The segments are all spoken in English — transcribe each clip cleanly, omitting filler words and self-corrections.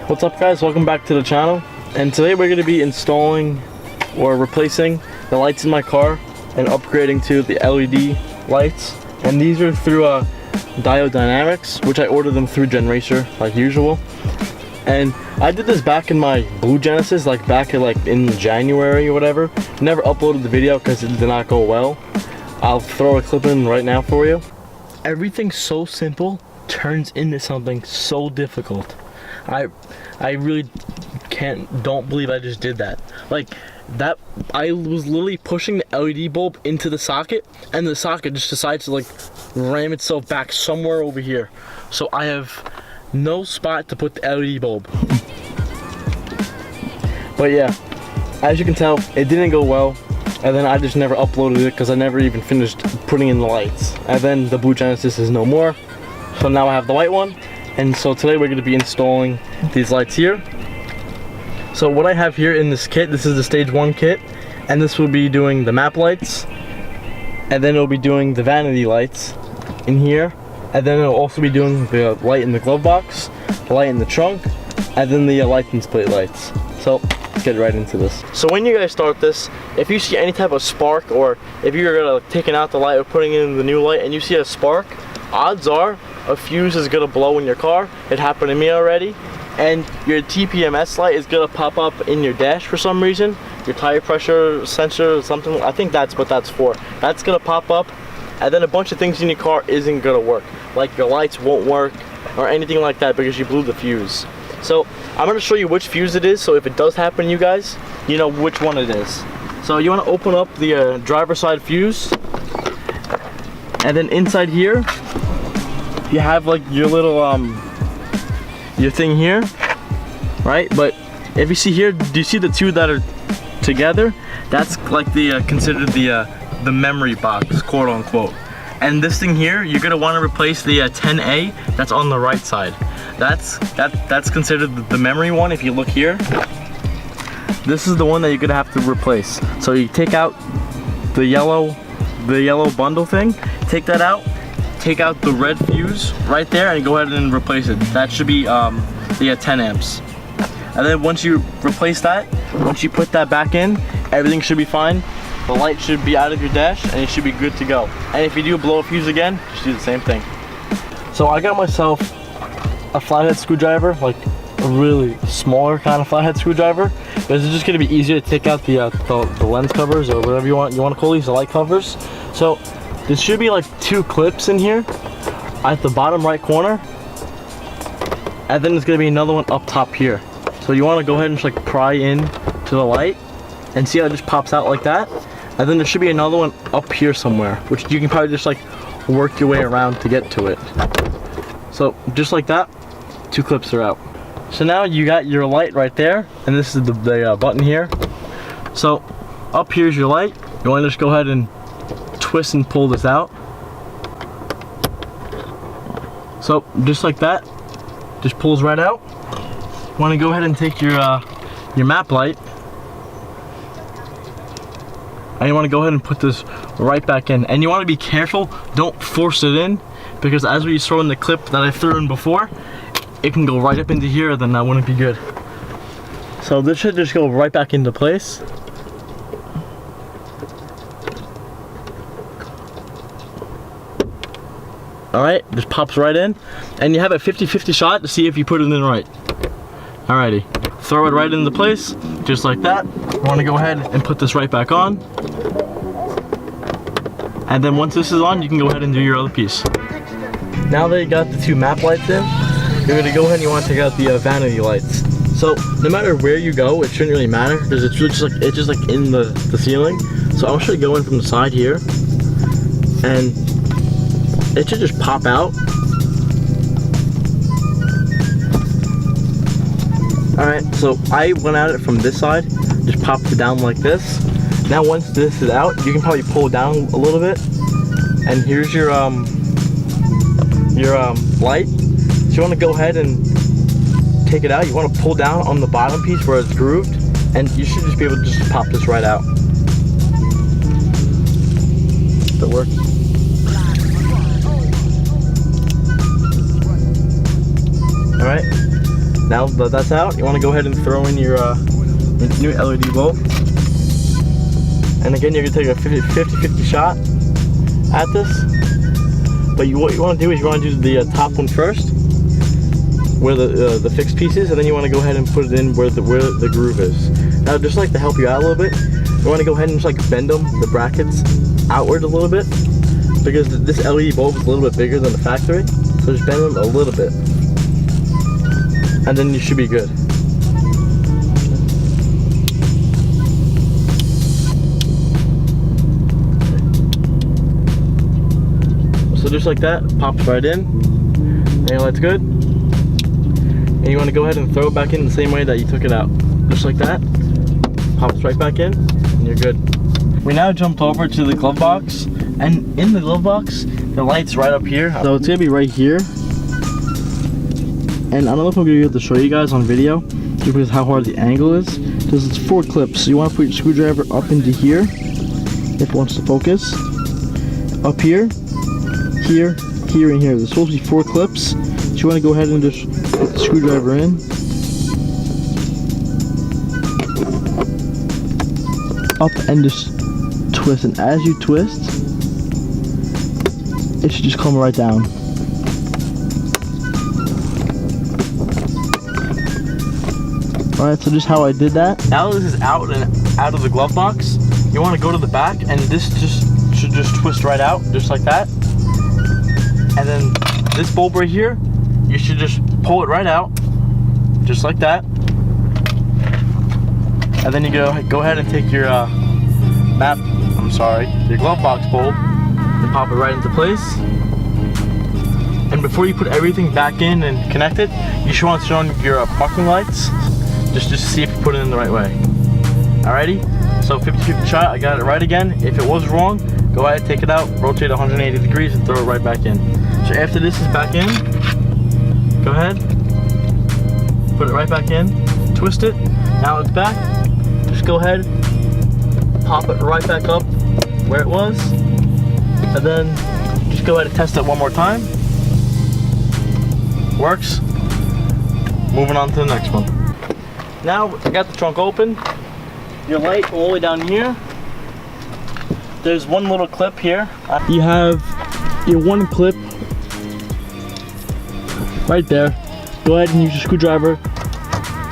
What's up guys, welcome back to the channel, and today we're going to be installing or replacing the lights in my car and upgrading to the LED lights. And these are through Diode Dynamics, which I ordered them through GenRacer like usual. And I did this back in my blue Genesis, like back in January or whatever. Never uploaded the video because it did not go well. I'll throw a clip in right now for you. Everything so simple turns into something so difficult. I really don't believe I just did that. Like that, I was literally pushing the LED bulb into the socket, and the socket just decides to like ram itself back somewhere over here. So I have no spot to put the LED bulb. But yeah, as you can tell, it didn't go well. And then I just never uploaded it because I never even finished putting in the lights. And then the blue Genesis is no more. So now I have the white one. And so today we're going to be installing these lights here. So what I have here in this kit, this is the stage 1 kit. And this will be doing the map lights. And then it'll be doing the vanity lights in here. And then it'll also be doing the light in the glove box, the light in the trunk, and then the license plate lights. So let's get right into this. So when you guys start this, if you see any type of spark, or if you're taking out the light or putting in the new light and you see a spark, odds are a fuse is gonna blow in your car. It happened to me already. And your TPMS light is gonna pop up in your dash for some reason. Your tire pressure sensor or something, I think that's what that's for. That's gonna pop up, and then a bunch of things in your car isn't gonna work. Like your lights won't work or anything like that because you blew the fuse. So I'm gonna show you which fuse it is, so if it does happen to you guys, you know which one it is. So you wanna open up the driver side fuse, and then inside here, you have like your little your thing here, right? But if you see here, do you see the two that are together? That's like the considered the memory box, quote unquote. And this thing here, you're gonna want to replace the 10A that's on the right side. That's considered the memory one. If you look here, this is the one that you're gonna have to replace. So you take out the yellow bundle thing, take that out. Take out the red fuse right there and go ahead and replace it. That should be the 10 amps. And then once you replace that, once you put that back in, everything should be fine. The light should be out of your dash and it should be good to go. And if you do blow a fuse again, just do the same thing. So I got myself a flathead screwdriver, like a really smaller kind of flathead screwdriver, because it's just gonna be easier to take out the lens covers, or whatever you want to call these, the light covers. So there should be like 2 clips in here at the bottom right corner, and then there's gonna be another one up top here. So you want to go ahead and just like pry in to the light and see how it just pops out like that. And then there should be another one up here somewhere, which you can probably just like work your way around to get to it. So just like that, 2 clips are out. So now you got your light right there, and this is the button here. So up here's your light. You want to just go ahead and twist and pull this out. So just like that, just pulls right out. You want to go ahead and take your map light, and you want to go ahead and put this right back in. And you want to be careful, don't force it in, because as we throw in the clip that I threw in before, it can go right up into here, then that wouldn't be good. So this should just go right back into place. Alright, just pops right in, and you have a 50-50 shot to see if you put it in right. Alrighty, throw it right into place, just like that. You want to go ahead and put this right back on. And then once this is on, you can go ahead and do your other piece. Now that you got the 2 map lights in, you're going to go ahead and you want to take out the vanity lights. So no matter where you go, it shouldn't really matter, because it's really just like in the ceiling. So I'll actually go in from the side here, and it should just pop out. Alright, so I went at it from this side, just popped it down like this. Now once this is out, you can probably pull down a little bit, and here's your light. So you want to go ahead and take it out. You want to pull down on the bottom piece where it's grooved, and you should just be able to just pop this right out. That works. Alright, Now that that's out, you want to go ahead and throw in your new LED bulb. And again, you're going to take a 50-50 shot at this. But what you want to do is you want to do the top one first, where the fixed piece is, and then you want to go ahead and put it in where the groove is. Now, just like to help you out a little bit, you want to go ahead and just like bend them, the brackets, outward a little bit, because this LED bulb is a little bit bigger than the factory. So just bend them a little bit, and then you should be good. So just like that, pops right in, and your light's good. And you want to go ahead and throw it back in the same way that you took it out. Just like that, pops right back in, and you're good. We now jumped over to the glove box, and in the glove box, the light's right up here. So it's gonna be right here. And I don't know if I'm gonna be able to show you guys on video, just because how hard the angle is. Because it's 4 clips, so you want to put your screwdriver up into here, if it wants to focus. Up here, here, here, and here. There's supposed to be 4 clips, so you want to go ahead and just put the screwdriver in. Up and just twist, and as you twist, it should just come right down. Alright, so just how I did that. Now this is out of the glove box, you want to go to the back, and this should just twist right out, just like that. And then this bulb right here, you should just pull it right out, just like that. And then you go ahead and take your your glove box bulb and pop it right into place. And before you put everything back in and connect it, you should want to turn on your parking lights, just to see if you put it in the right way. Alrighty, so 50-50 shot, I got it right again. If it was wrong, go ahead, take it out, rotate 180 degrees, and throw it right back in. So after this is back in, go ahead, put it right back in, twist it, now it's back. Just go ahead, pop it right back up where it was, and then just go ahead and test it one more time. Works. Moving on to the next one. Now I got the trunk open, your light all the way down here. There's one little clip here. You have your one clip right there. Go ahead and use your screwdriver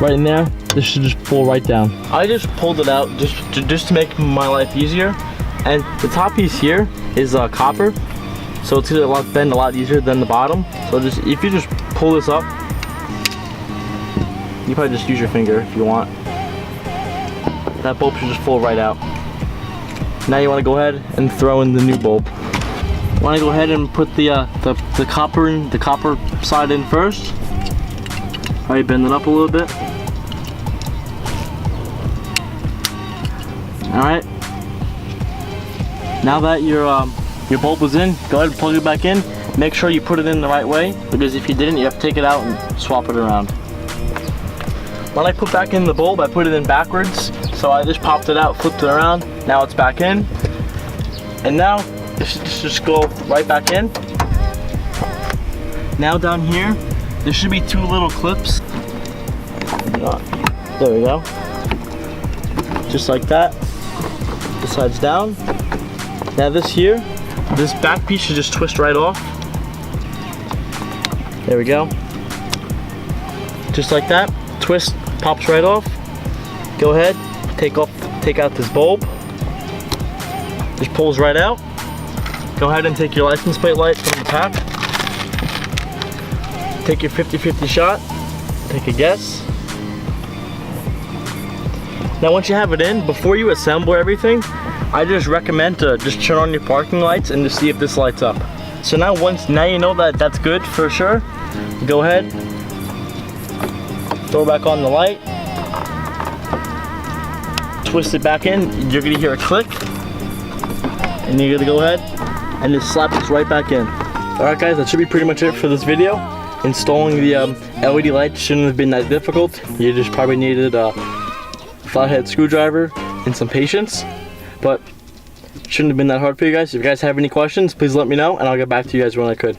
right in there. This should just pull right down. I just pulled it out just to make my life easier. And the top piece here is copper, so it's gonna bend a lot easier than the bottom. So if you just pull this up, you probably just use your finger if you want. That bulb should just pull right out. Now you want to go ahead and throw in the new bulb. You want to go ahead and put the copper side in first. Alright, bend it up a little bit. Alright. Now that your bulb was in, go ahead and plug it back in. Make sure you put it in the right way, because if you didn't, you have to take it out and swap it around. When I put back in the bulb, I put it in backwards. So I just popped it out, flipped it around. Now it's back in. And now this should just go right back in. Now down here, there should be 2 little clips. There we go. Just like that. This side's down. Now this back piece should just twist right off. There we go. Just like that. Twist, pops right off. Go ahead, take out this bulb. Just pulls right out. Go ahead and take your license plate light from the pack. Take your 50-50 shot. Take a guess. Now once you have it in, before you assemble everything, I just recommend to just turn on your parking lights and to see if this lights up. So now you know that that's good for sure. Go ahead, throw back on the light, twist it back in. You're gonna hear a click, and you're gonna go ahead and just slap this right back in. All right, guys, that should be pretty much it for this video. Installing the LED light shouldn't have been that difficult. You just probably needed a flathead screwdriver and some patience, but it shouldn't have been that hard for you guys. If you guys have any questions, please let me know, and I'll get back to you guys when I could.